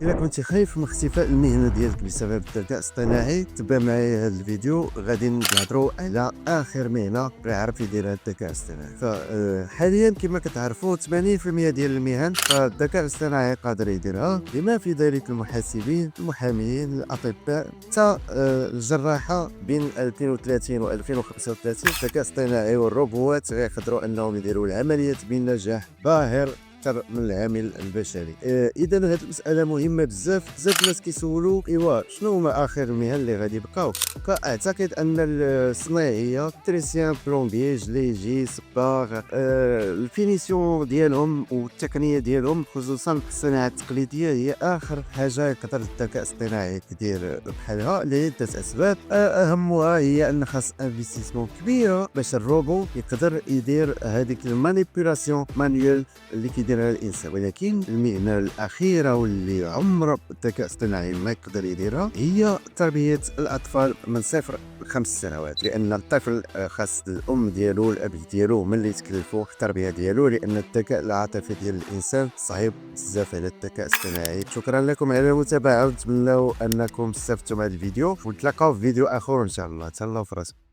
إلا كنتي خايف من اختفاء المهنة ديالك بسبب الذكاء الاصطناعي، تبع معايا هذا الفيديو. غادي نهضروا على آخر مهنة كيعرف يديرها الذكاء الاصطناعي. فحاليا كما كتعرفوا 80% ديال المهن فالذكاء الاصطناعي قادر يديرها، بما في ذلك المحاسبين، المحامين، الأطباء، حتى الجراحة. بين 2030 و 2035 الذكاء الاصطناعي والروبوات غيقدروا أنهم يديروا العمليات بنجاح باهر اكثر من العامل البشري. اذا هذه المساله مهمه بزاف. بزاف الناس كيسولوا ايوا شنو هما اخر المهن اللي غادي يبقاو. كاعتقد ان الصناعيه، تريسيان، بلومبيي، جليجي، صباغ، الفينيسيون ديالهم والتقنيه ديالهم، خصوصا الصناعه التقليديه، هي اخر حاجه يقدر الذكاء الاصطناعي يدير بحالها لعده اسباب. اهمها هي ان خاص انفستيسمون كبيره باش الروبو يقدر يدير هذيك المانيبيولاسيون مانيوال اللي كيديرها الانسان. ولكن المهنه الاخيره واللي عمر الذكاء الاصطناعي ما يقدر يديرها هي تربيه الاطفال من 0 ل5 سنوات، لان الطفل خاص الام ديالو والاب ديالو هما اللي يتكلفوا في التربيه ديالو، لان الذكاء العاطفي ديال الانسان صعيب بزاف على الذكاء الاصطناعي. شكرا لكم على المتابعه، ونتمنى انكم استفدتم من هذا الفيديو، ونتلاقاو في فيديو اخر ان شاء الله. تهلاو في راسكم.